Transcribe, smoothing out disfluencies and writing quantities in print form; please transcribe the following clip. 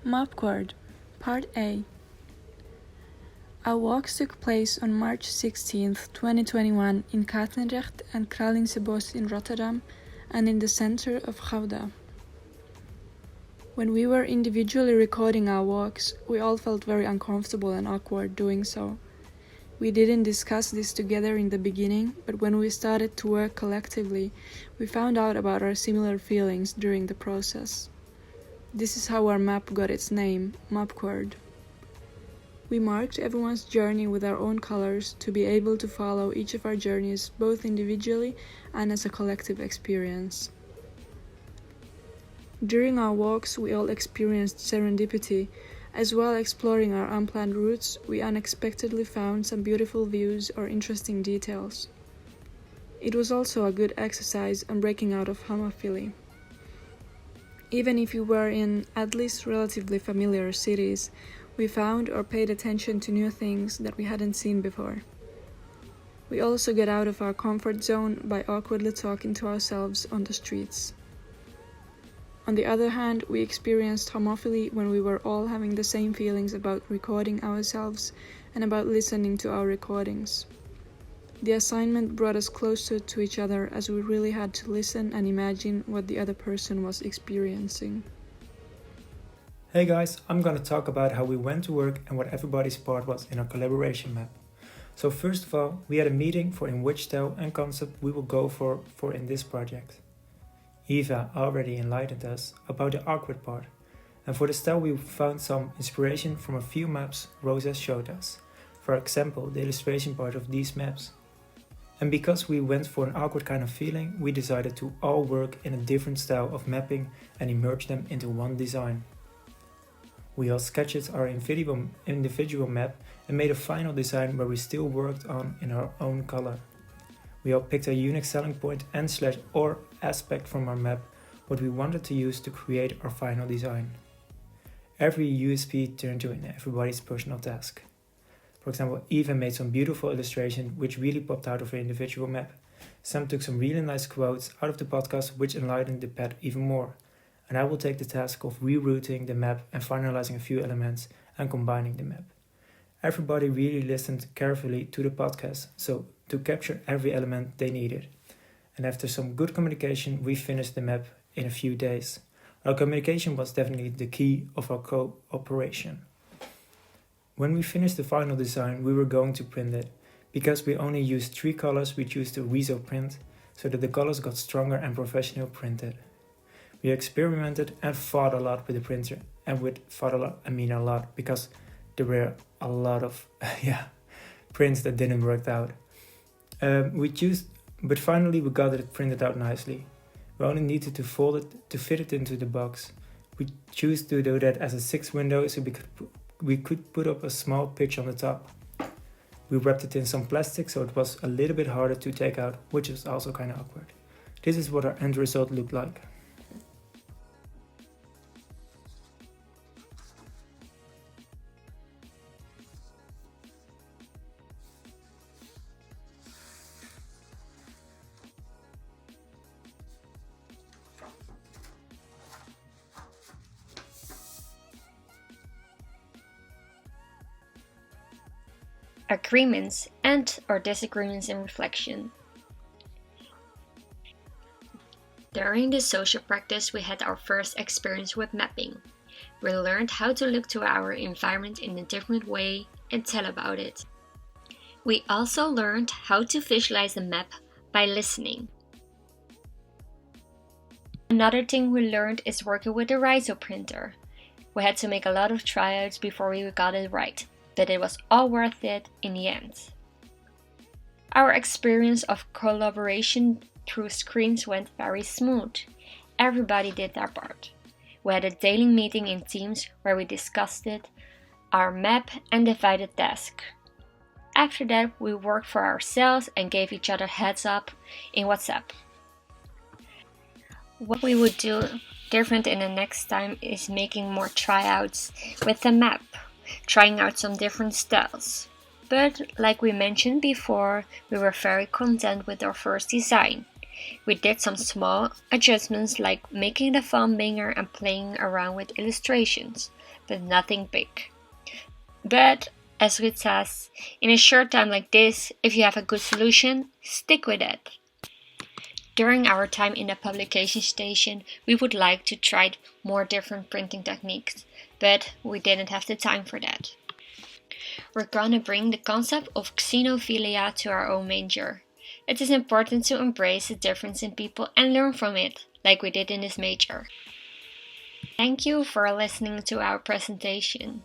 Mawkpward, Part A. Our walks took place on March 16, 2021 in Katendrecht and Kralingse Bos in Rotterdam and in the center of Gouda. When we were individually recording our walks, we all felt very uncomfortable and awkward doing so. We didn't discuss this together in the beginning, but when we started to work collectively, we found out about our similar feelings during the process. This is how our map got its name, Mawkpward. We marked everyone's journey with our own colors to be able to follow each of our journeys both individually and as a collective experience. During our walks, we all experienced serendipity. As well exploring our unplanned routes, we unexpectedly found some beautiful views or interesting details. It was also a good exercise on breaking out of homophily. Even if we were in at least relatively familiar cities, we found or paid attention to new things that we hadn't seen before. We also got out of our comfort zone by awkwardly talking to ourselves on the streets. On the other hand, we experienced homophily when we were all having the same feelings about recording ourselves and about listening to our recordings. The assignment brought us closer to each other as we really had to listen and imagine what the other person was experiencing. Hey guys, I'm gonna talk about how we went to work and what everybody's part was in our collaboration map. So first of all, we had a meeting for in which style and concept we will go for in this project. Eva already enlightened us about the awkward part, and for the style we found some inspiration from a few maps Rosa showed us, for example the illustration part of these maps. And because we went for an awkward kind of feeling, we decided to all work in a different style of mapping and merge them into one design. We all sketched our individual map and made a final design where we still worked on in our own color. We all picked a unique selling point and / or aspect from our map, what we wanted to use to create our final design. Every USP turned to everybody's personal task. For example, Eva made some beautiful illustration which really popped out of her individual map. Sam took some really nice quotes out of the podcast which enlightened the pad even more. And I will take the task of rerouting the map and finalizing a few elements and combining the map. Everybody really listened carefully to the podcast, so to capture every element they needed. And after some good communication, we finished the map in a few days. Our communication was definitely the key of our cooperation. When we finished the final design, we were going to print it. Because we only used 3 colors, we chose the Reso print, so that the colors got stronger and professional printed. We experimented and fought a lot with the printer, and with fought a lot, I mean a lot, because there were a lot of prints that didn't work out. But finally we got it printed out nicely. We only needed to fold it to fit it into the box. We chose to do that as a 6 window so we could put up a small pitch on the top. We wrapped it in some plastic so it was a little bit harder to take out, which is also kind of awkward. This is what our end result looked like. Agreements and/or disagreements in reflection. During the social practice, we had our first experience with mapping. We learned how to look to our environment in a different way and tell about it. We also learned how to visualize a map by listening. Another thing we learned is working with the Riso printer. We had to make a lot of tryouts before we got it right, but it was all worth it in the end. Our experience of collaboration through screens went very smooth. Everybody did their part. We had a daily meeting in Teams where we discussed it, our map and divided tasks. After that, we worked for ourselves and gave each other heads up in WhatsApp. What we would do different in the next time is making more tryouts with the map, trying out some different styles. But like we mentioned before, we were very content with our first design. We did some small adjustments like making the font bigger and playing around with illustrations, but nothing big. But, as Ruth says, in a short time like this, if you have a good solution, stick with it. During our time in the publication station, we would like to try more different printing techniques, but we didn't have the time for that. We're gonna bring the concept of xenophilia to our own major. It is important to embrace the difference in people and learn from it, like we did in this major. Thank you for listening to our presentation.